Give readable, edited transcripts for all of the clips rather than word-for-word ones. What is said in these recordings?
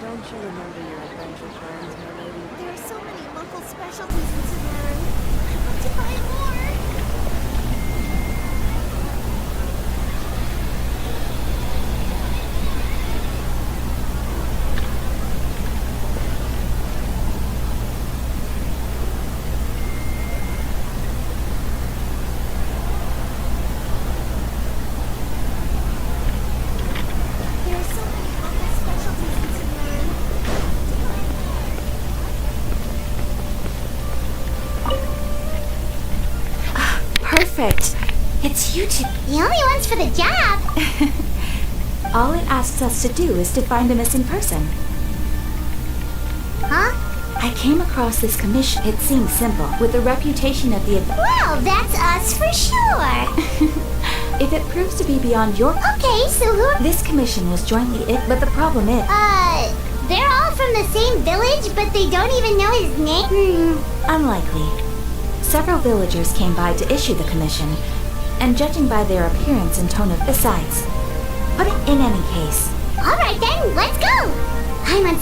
Don't you remember your adventure plans, my lady? There are so many local specialties in Sumeru. I want to buy more. There are so many local specialties in Sumeru. Perfect. It's you two. The only ones for the job. All it asks us to do is to find a missing person. Huh? I came across this commission. It seems simple, with the reputation of the event. Well, that's us for sure. If it proves to be beyond your... Okay, so who? This commission was jointly but the problem is... They're all from the same village, but they don't even know his name. Unlikely. Several villagers came by to issue the commission, and judging by their appearance and tone of... Besides, but in any case... All right then, let's go. I'm on.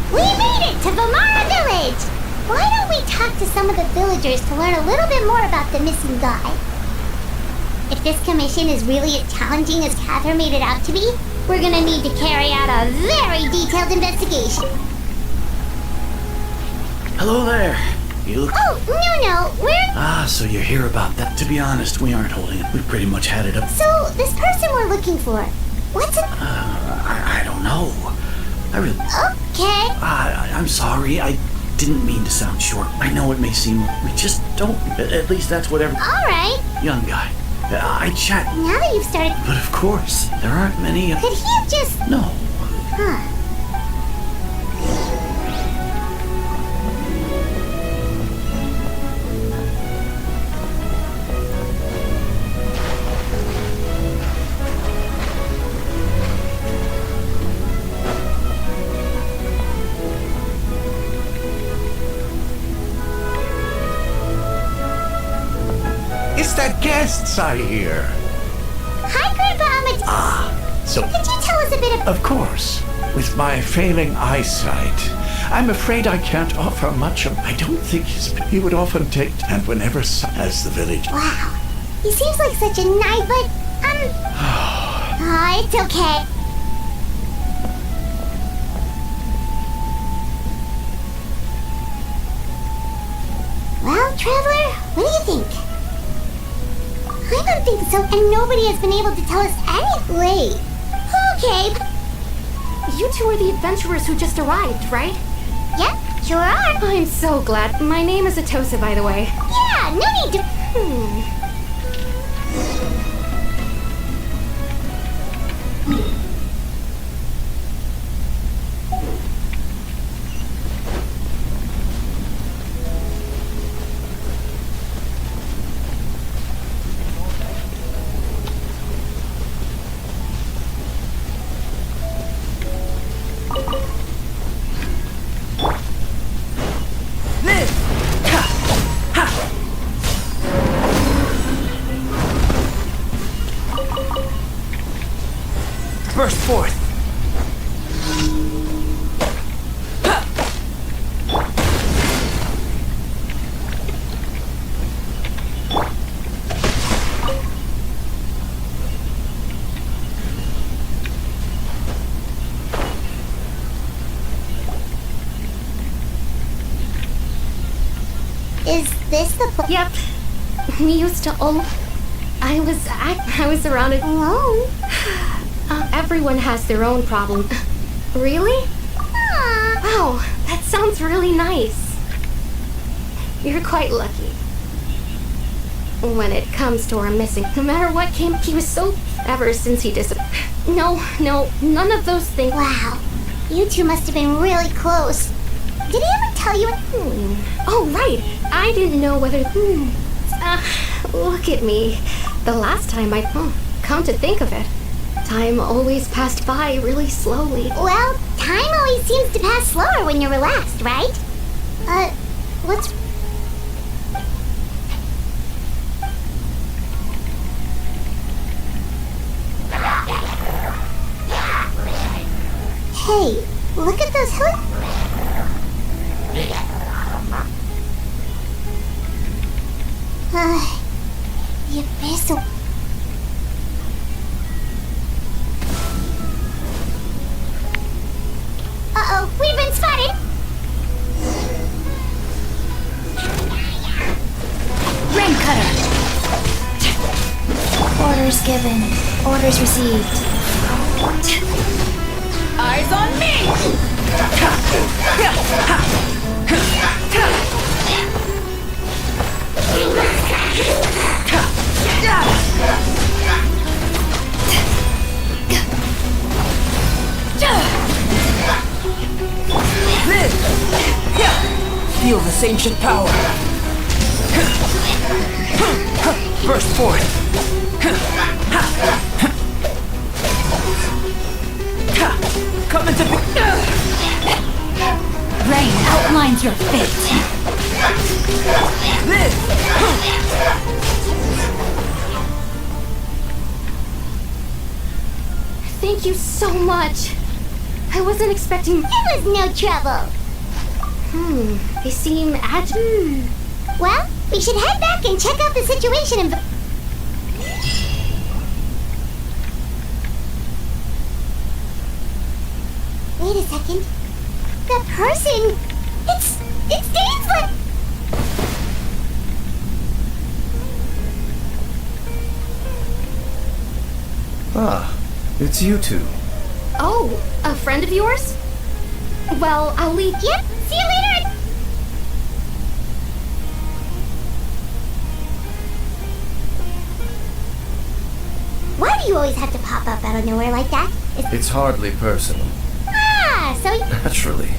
We made it to Vamara Village! Why don't we talk to some of the villagers to learn a little bit more about the missing guy? If this commission is really as challenging as Catherine made it out to be, we're gonna need to carry out a very detailed investigation. Hello there. You look... Oh, no, we're... So you're here about that. To be honest, we aren't holding it. We pretty much had it up. So, this person we're looking for, what's it? I don't know. I really... Okay. I'm sorry. I didn't mean to sound short. I know it may seem... We just don't... At least that's what every... Alright. Young guy. I chat... Now that you've started... But of course, there aren't many... Could he have just... No. Huh. It's the guests I hear. Hi, Grandpa Ahmed. So, Could you tell us a bit of... of course, with my failing eyesight, I'm afraid I can't offer much of... I don't think he would often take... And whenever as the village... Wow. He seems like such a nice... But, it's okay. Well, Traveler, what do you think? I don't think so, and nobody has been able to tell us any... Wait. Okay. You two are the adventurers who just arrived, right? Yep, sure are. I'm so glad. My name is Atosa, by the way. Yeah, no need to... Burst forth. Is this the... Yep. We used to I was surrounded. Alone? Everyone has their own problem. Really? Aww. Wow, that sounds really nice. You're quite lucky. When it comes to our missing, no matter what came, he was so... Ever since he disappeared. No, none of those things. Wow. You two must have been really close. Did he ever tell you... Oh, right. I didn't know whether... Look at me. The last time come to think of it, Time always passed by really slowly. Well, time always seems to pass slower when you're relaxed, right? What's... Hey, look at those the abyss... Uh-oh, we've been spotted! Rain cutter! Orders given. Orders received. Eyes on me! Feel this ancient power. Burst forth. Come into Rain outlines your fate. Thank you so much. I wasn't expecting... It was no trouble. They seem agitated. Well, we should head back and check out the situation and... Wait a second. That person... It's Dainslet! Ah, it's you two. Oh, a friend of yours? Well, I'll leave. Yep, see you later! Why do you always have to pop up out of nowhere like that? It's hardly personal. So Naturally.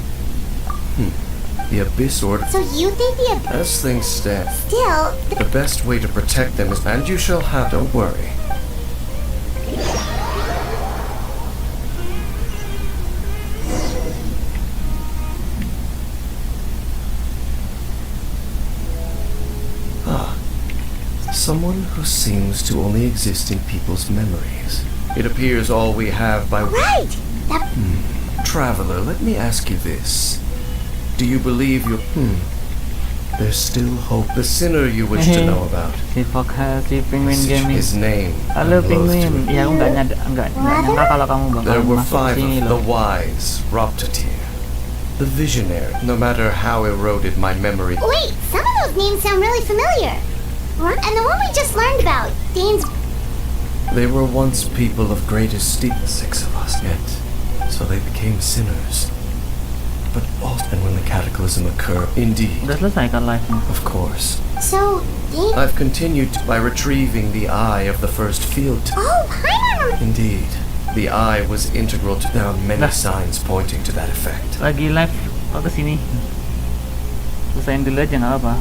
The Abyss Order. So you think the As things stand, still... the best way to protect them is... And you shall have... Don't worry. Someone who seems to only exist in people's memories. It appears all we have by... Right! That... Traveler, let me ask you this. Do you believe you... There's still hope. The sinner you wish to know about. Si Foxy, si Penguin Gaming. His name. Halo I'm loath to Penguin. reveal. Ya aku nggak nyangka kalau kamu bakal There were masuk 5 sini of the loh. wise, Roptatir. The visionary. No matter how eroded my memory... Wait, some of those names sound really familiar. And the one we just learned about, Dane's... They were once people of great esteem. 6 of us, yet. So they became sinners. But also... And when the cataclysm occurred... Indeed. Udah selesai kan live-nya? Of course. So, Dane... I've continued by retrieving the eye of the first field. Oh, I remember... Indeed. The eye was integral to... There are many signs pointing to that effect. Lagi live kok kesini? Selesain dulu aja nggak apa.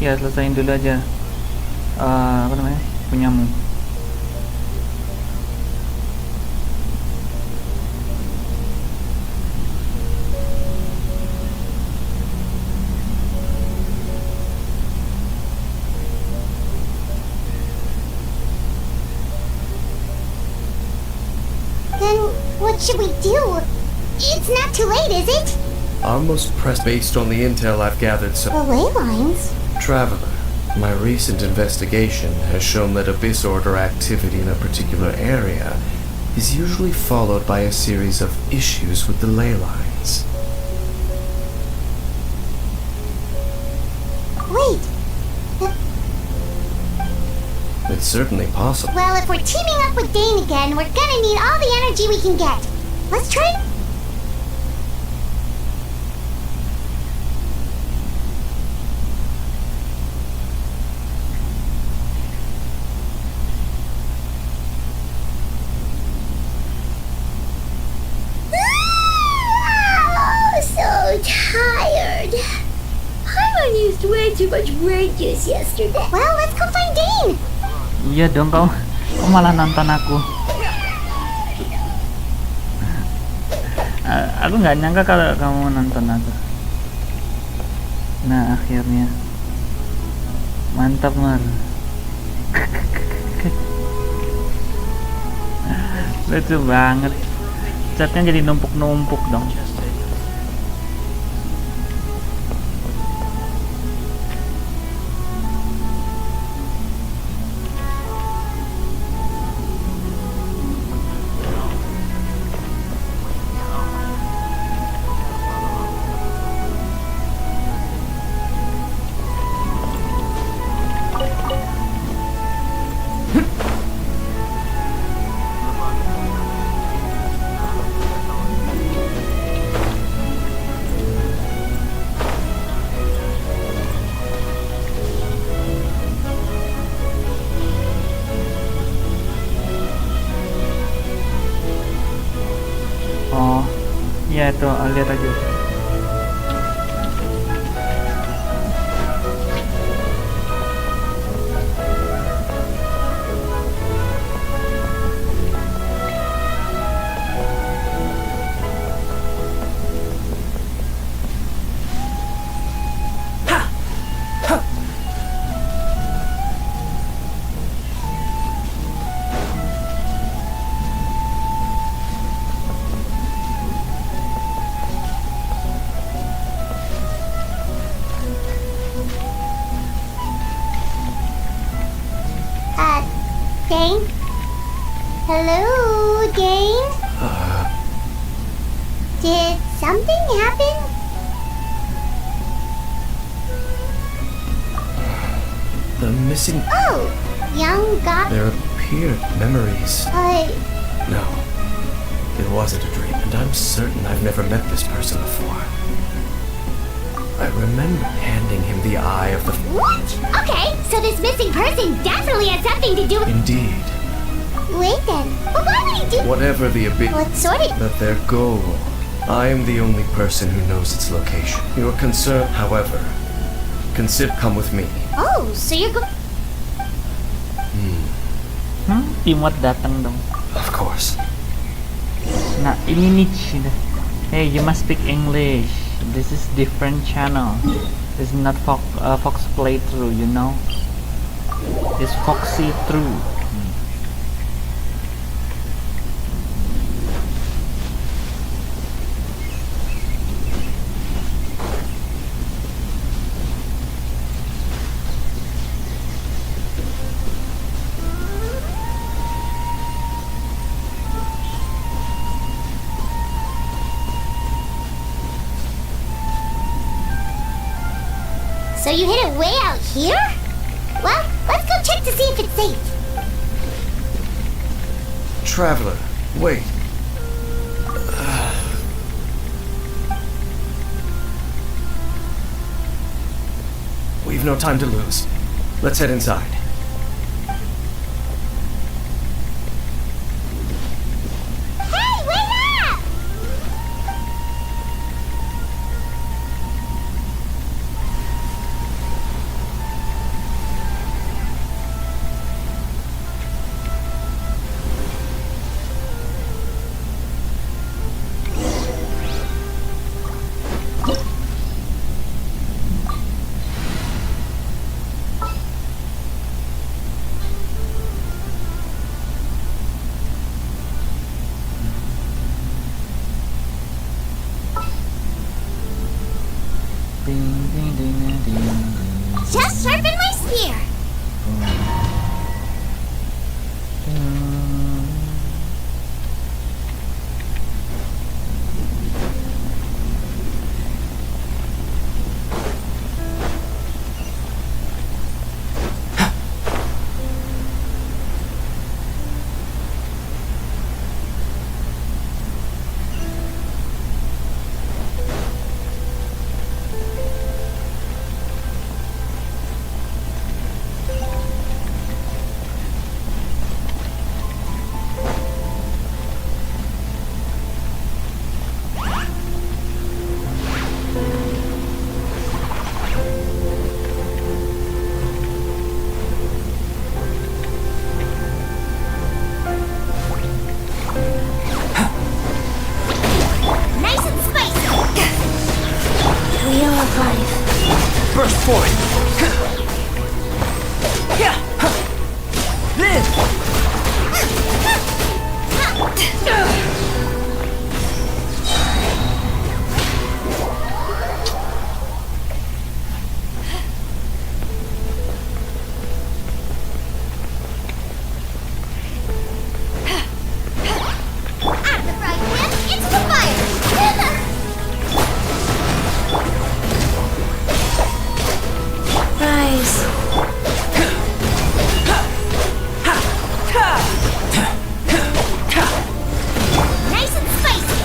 Ya selesain dulu aja. Apa namanya? Punyamu. Then what should we do? It's not too late, is it? Our most pressed based on the intel I've gathered so... The ley lines? Traveler, my recent investigation has shown that Abyss Order activity in a particular area is usually followed by a series of issues with the ley lines. Wait. It's certainly possible. Well, if we're teaming up with Dane again, we're gonna need all the energy we can get. Let's try... Oh, so tired. Paimon used way too much brain juice yesterday. Well, let's go find Dane. Iya dong, kau malah nonton aku. Aku nggak nyangka kalau kamu nonton aku. Nah, akhirnya mantap, Mar. Lucu banget. Catnya jadi numpuk-numpuk dong. Ya itu, lihat aja. Dane? Hello, Dane? Did something happen? The missing... Oh, young guy. There appeared memories. No, it wasn't a dream, and I'm certain I've never met this person before. I remember handing him the eye of the... What? Okay, so this missing person definitely has something to do with... Indeed. Wait then, but why would he do... Whatever the What sort of... That their goal, I am the only person who knows its location. Your concern, however, come with me. Oh, so you're going... Timot datang dong. Of course. Nah, ini nih. Hey, you must speak English. This is different channel. This is not Fox playthrough, you know. It's Foxy through. So you hid it way out here? Well, let's go check to see if it's safe. Traveler, wait. We've no time to lose. Let's head inside. Hey, wait up! Just sharpen my spear. Burst forth! Yeah! Live! Out of the frying pan, into the fire! Rise. Nice and spicy!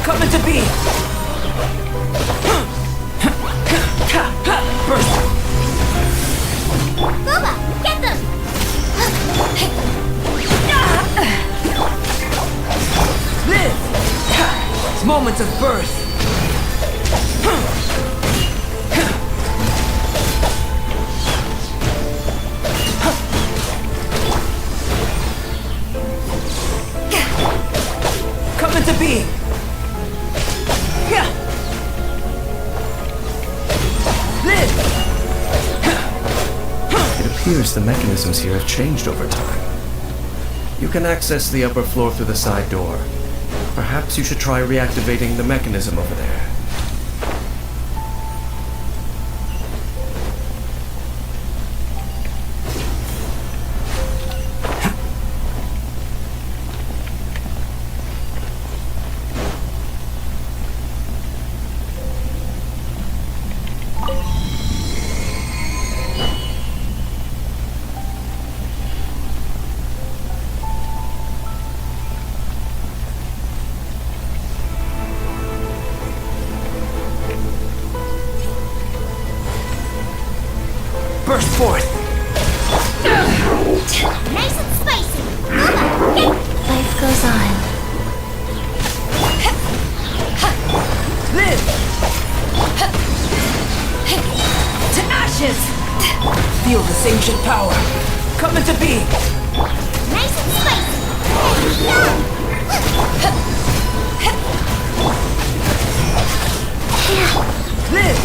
Coming to be! Burst! Boba, get them! Live! It's moments of birth! Coming to be! Live! It appears the mechanisms here have changed over time. You can access the upper floor through the side door. Perhaps you should try reactivating the mechanism over there. Burst forth! Nice and spicy! Boba, get... Life goes on. Live! To ashes! Feel this ancient power! Coming to be! Nice and spicy! Live!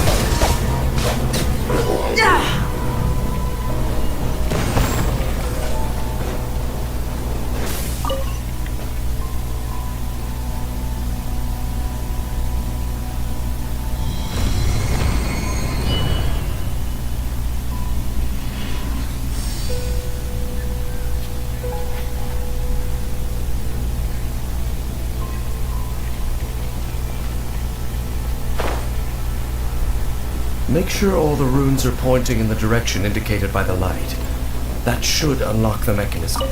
Make sure all the runes are pointing in the direction indicated by the light. That should unlock the mechanism.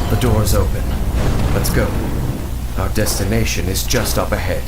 The door's open. Let's go. Our destination is just up ahead.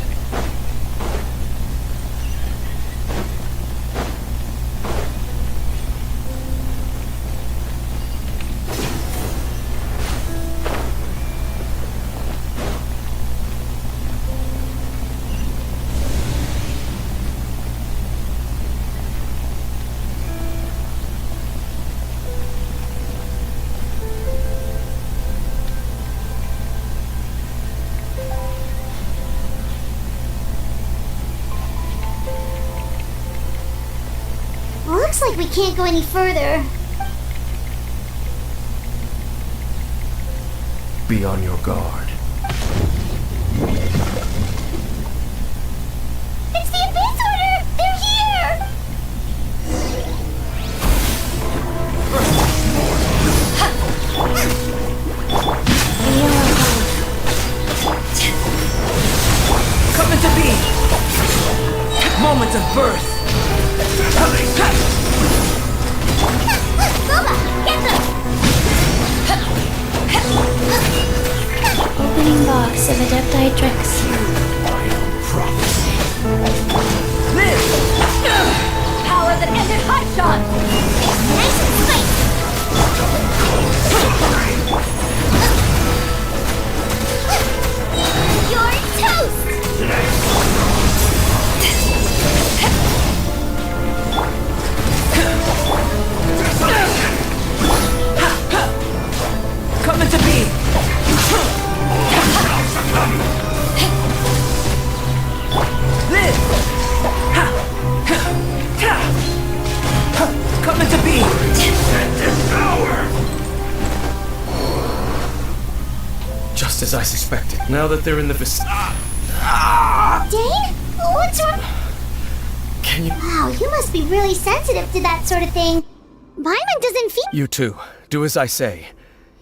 Looks like we can't go any further. Be on your guard. It's the advance order! They're here! Coming to be! Moments of birth! Boba, get them! Abyss of Adepti Drex. Live! Power that ended Hot Shot! Nice and quick! You're toast! Coming to be! Live! Coming to be! Just as I suspected. Now that they're in the Dane? What's wrong? Can you... Wow, you must be really sensitive to that sort of thing. Paimon doesn't feel... You too. Do as I say.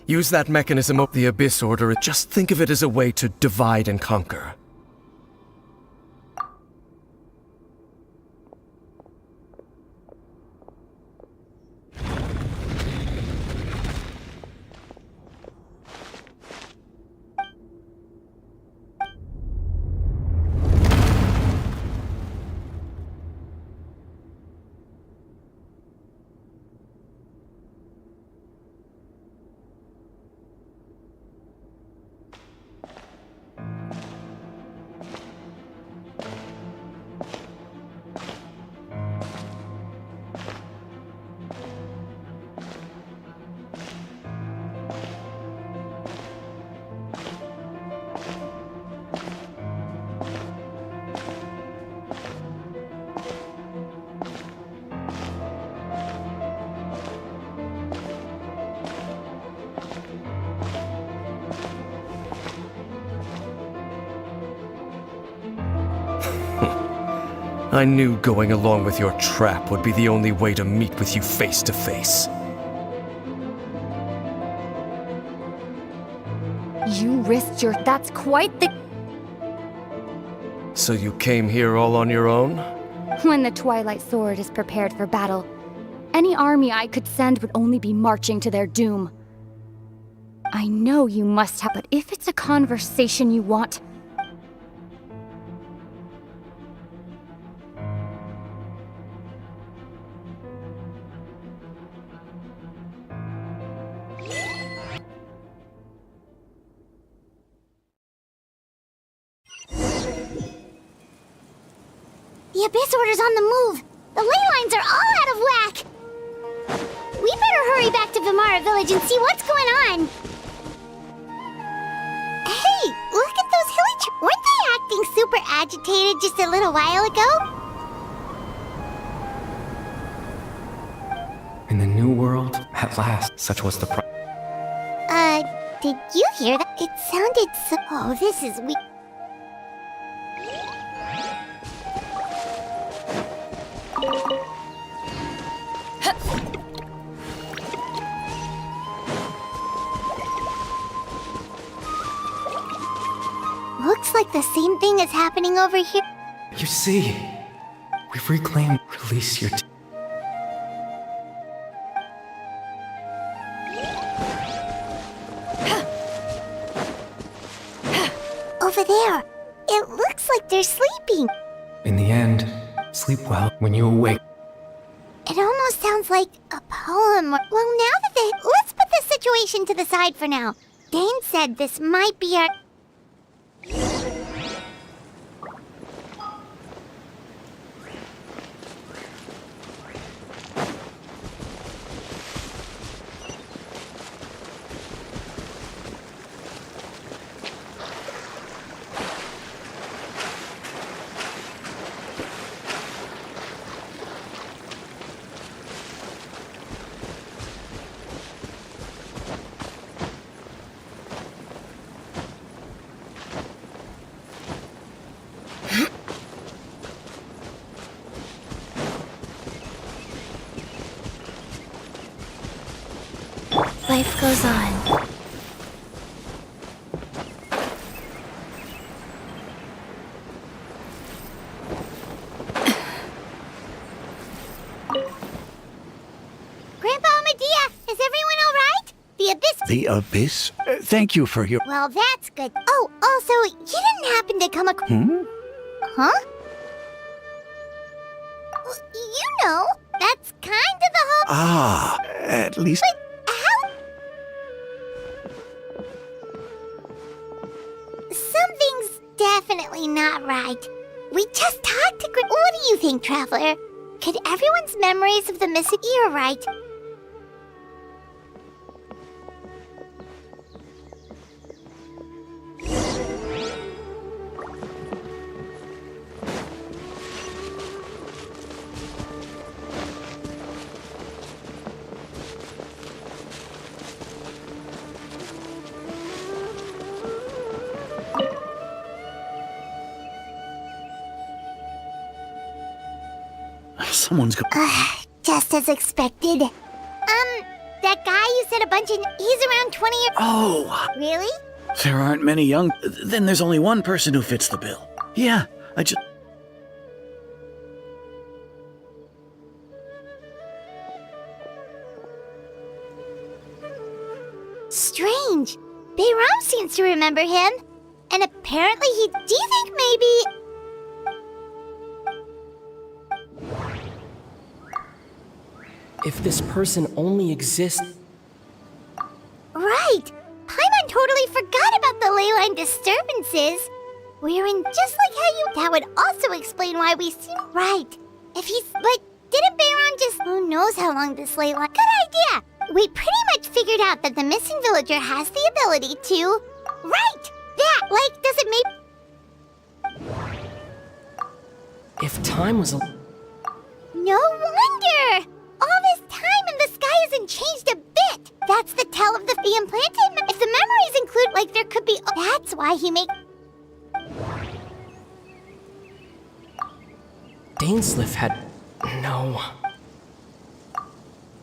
Use that mechanism of the Abyss Order. Just think of it as a way to divide and conquer. I knew going along with your trap would be the only way to meet with you face to face. You risked your... That's quite the... So you came here all on your own? When the Twilight Sword is prepared for battle, any army I could send would only be marching to their doom. I know you must have, but if it's a conversation you want... The Abyss Order's on the move. The ley lines are all out of whack. We better hurry back to Vimara Village and see what's going on. Hey, look at those hilly weren't they acting super agitated just a little while ago? In the new world, at last, such was the Did you hear that? It sounded so... Oh, this is weird. Looks like the same thing is happening over here. You see, we've reclaimed... Release your... Over there. It looks like they're sleeping. In the end, sleep well when you awake. It almost sounds like a poem. Well, now that let's put this situation to the side for now. Dane said this might be our... Life goes on. Grandpa Medea, is everyone all right? The Abyss... The abyss? Thank you for your... Well, that's good. Oh, also, you didn't happen to come across... Huh? Well, you know, that's kind of the whole... Ah, at least... But how... Something's definitely not right. We just talked to... What do you think, Traveler? Could everyone's memories of the missing... You're right. Someone's go- Just as expected. That guy you said a bunch of... He's around 20 years... Oh! Really? There aren't many young... Then there's only one person who fits the bill. Yeah, I just... Strange. Bayram seems to remember him. And apparently he... Do you think maybe... If this person only exists... Right! Paimon totally forgot about the ley line disturbances. We're in just like how you... That would also explain why we seem... Right. If he's... But didn't Bayron just... Who knows how long this ley line... Good idea! We pretty much figured out that the missing villager has the ability to... Right! That! Like, does it maybe... If time was a... No wonder! All this time and the sky hasn't changed a bit! That's the tell of the implanted... If the memories include... Like, there could be... That's why he make... Dainsliff had... No.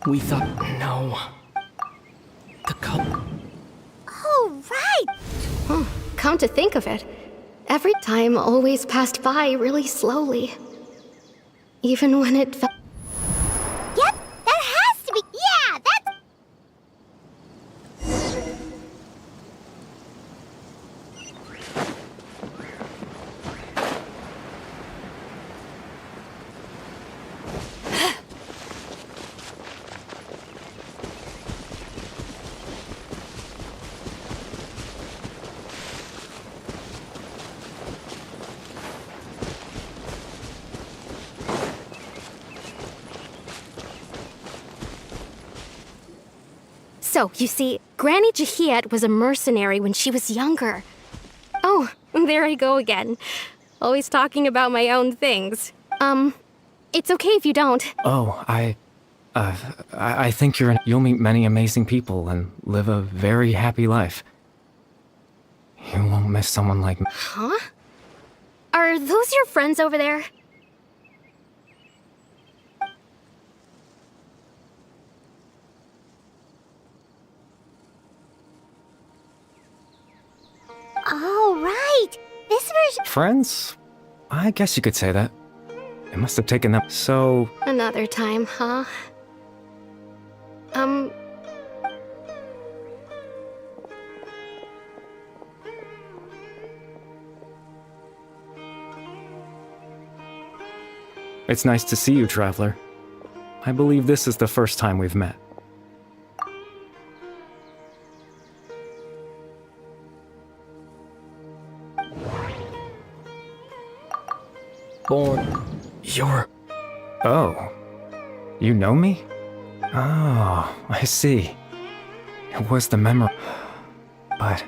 We thought... No. The couple... Oh, right! Come to think of it, every time always passed by really slowly. Even when it felt... Yep, that has to be... Yeah, that's... So, you see, Granny Jahiat was a mercenary when she was younger. Oh, there I go again. Always talking about my own things. It's okay if you don't. Oh, I think you'll meet many amazing people and live a very happy life. You won't miss someone like me. Huh? Are those your friends over there? Oh, right! This version... Friends? I guess you could say that. It must have taken them so... Another time, huh? It's nice to see you, Traveler. I believe this is the first time we've met. You're... Oh. You know me? Oh, I see. It was the memory... But...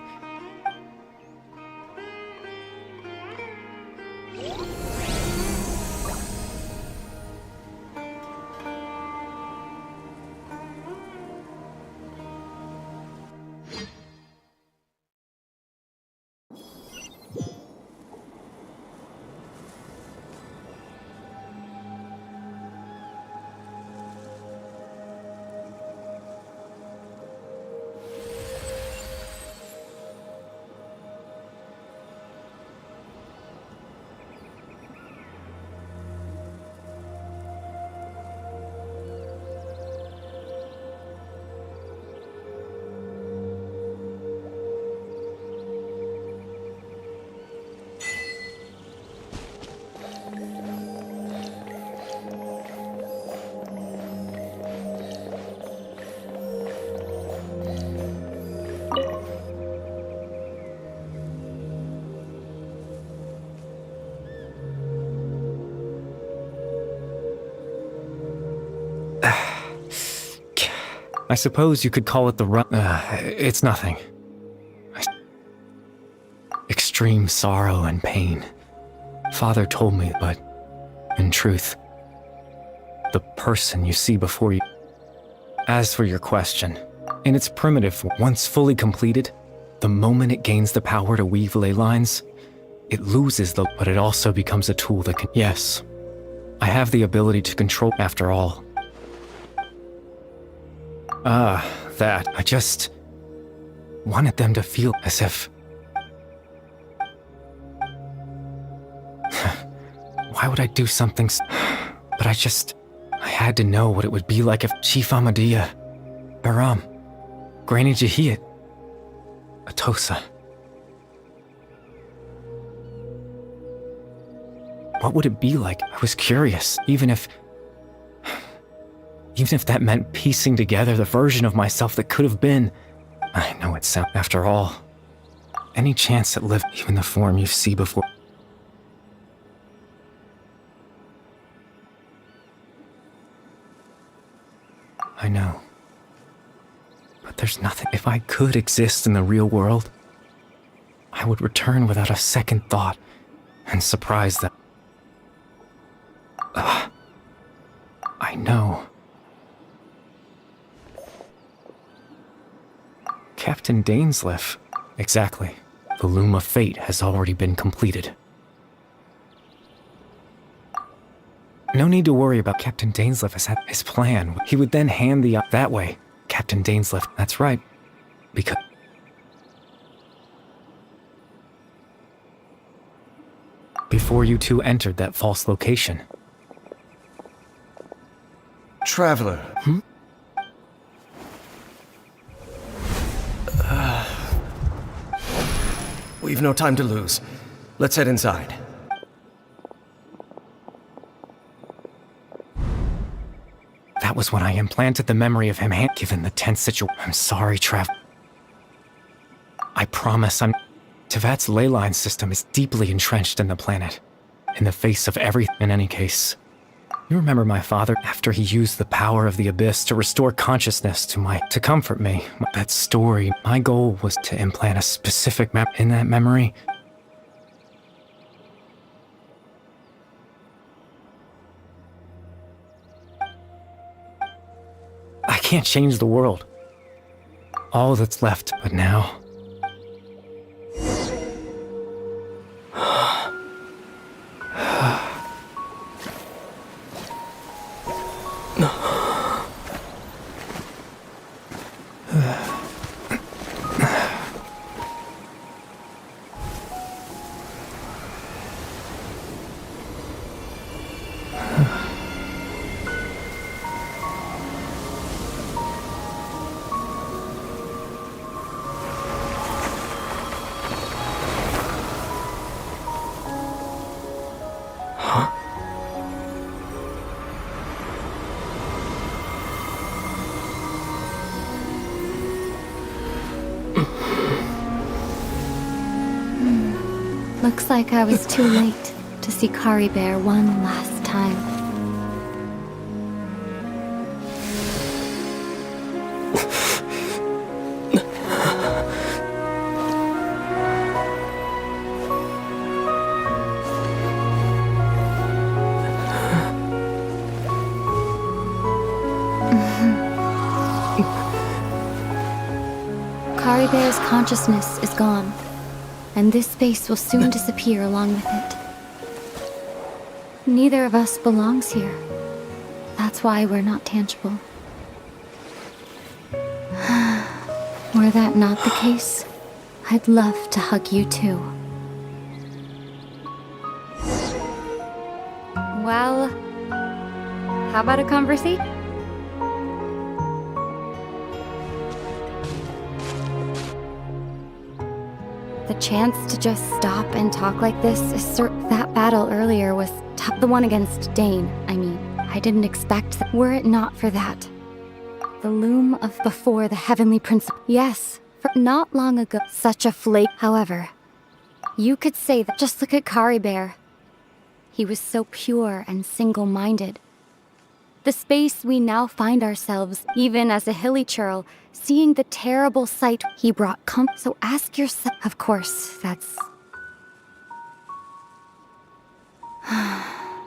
I suppose you could call it the it's nothing. Extreme sorrow and pain. Father told me, but in truth, the person you see before you. As for your question, in its primitive form, once fully completed, the moment it gains the power to weave ley lines, it loses but it also becomes a tool that can. Yes, I have the ability to control after all. That. I just wanted them to feel as if. Why would I do something but I had to know what it would be like if Chief Ahmadiyya, Baram, Granny Jahiyat, Atosa. What would it be like? I was curious, even if that meant piecing together the version of myself that could have been. I know it sounds. After all, any chance at living, even the form you see before. I know. But there's nothing. If I could exist in the real world, I would return without a second thought and surprise them. I know. Captain Dainsleif. Exactly. The loom of fate has already been completed. No need to worry about Captain Dainsleif has had his plan. He would then hand the that way. Captain Dainsleif, that's right. Because before you two entered that false location. Traveler. We've no time to lose. Let's head inside. That was when I implanted the memory of him, given the tense situation. I'm sorry, Trav. I promise Tevat's ley line system is deeply entrenched in the planet. In the face of everything. In any case, you remember my father after he used the power of the abyss to restore consciousness to comfort me. That story, my goal was to implant a specific map in that memory. I can't change the world. All that's left, but now. Looks like I was too late to see Kari Bear one last time. Kari Bear's consciousness is gone. And this space will soon disappear along with it. Neither of us belongs here. That's why we're not tangible. Were that not the case, I'd love to hug you too. Well, how about a conversation? The chance to just stop and talk like this is that battle earlier was tough. The one against Dane, I mean. I didn't expect that. Were it not for that. The loom of before the heavenly principle. Yes, for not long ago. Such a flake. However, you could say that. Just look at Kari Bear. He was so pure and single-minded. The space we now find ourselves, even as a hilly churl, seeing the terrible sight he brought so ask yourself. Of course, that's...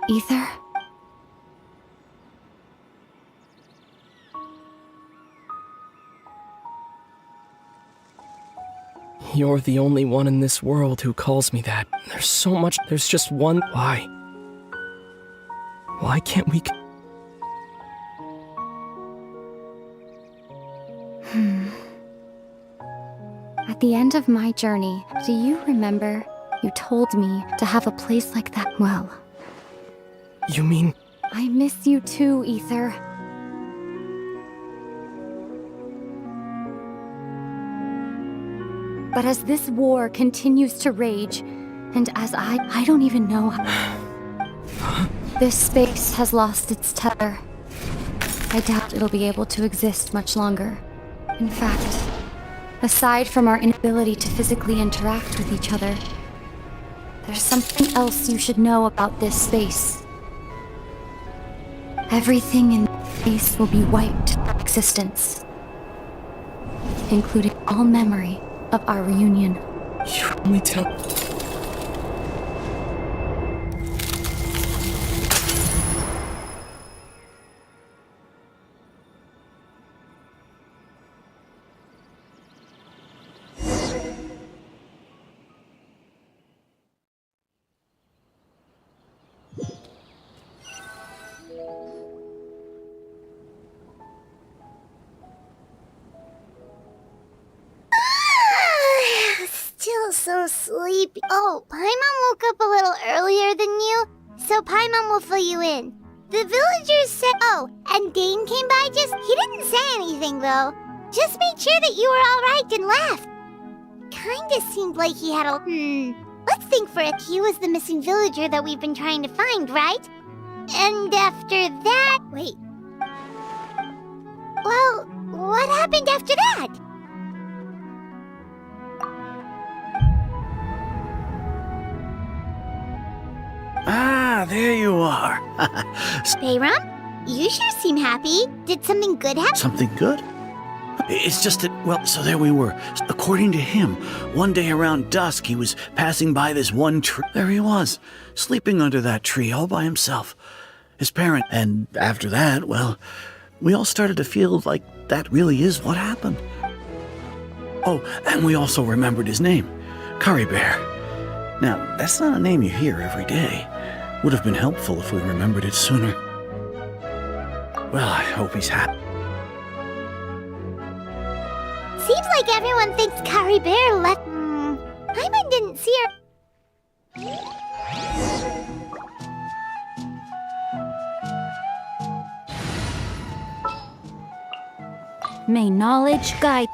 Ether? You're the only one in this world who calls me that. There's so much. There's just one. Why? Why can't we... At the end of my journey, do you remember you told me to have a place like that? Well, You mean... I miss you too, Ether. But as this war continues to rage, and as I don't even know this space has lost its tether. I doubt it'll be able to exist much longer. In fact, aside from our inability to physically interact with each other, there's something else you should know about this space. Everything in space will be wiped from existence, including all memory of our reunion. You only tell... Still so sleepy. Oh, Paimon woke up a little earlier than you, so Paimon will fill you in. The villagers said... Oh, and Dane came by just... He didn't say anything, though. Just made sure that you were alright and left. Kinda seemed like he had a... Let's think for it. He was the missing villager that we've been trying to find, right? And after that... Wait. Well, what happened after that? Ah, there you are. Bayram, you sure seem happy. Did something good happen? Something good? It's just that, well, so there we were. According to him, one day around dusk, he was passing by this one tree. There he was, sleeping under that tree all by himself. His parent, and after that, well, we all started to feel like that really is what happened. Oh, and we also remembered his name, Curry Bear. Now, that's not a name you hear every day. Would have been helpful if we remembered it sooner. Well, I hope he's happy. Seems like everyone thinks Curry Bear left... Paimon didn't see her... May knowledge guide...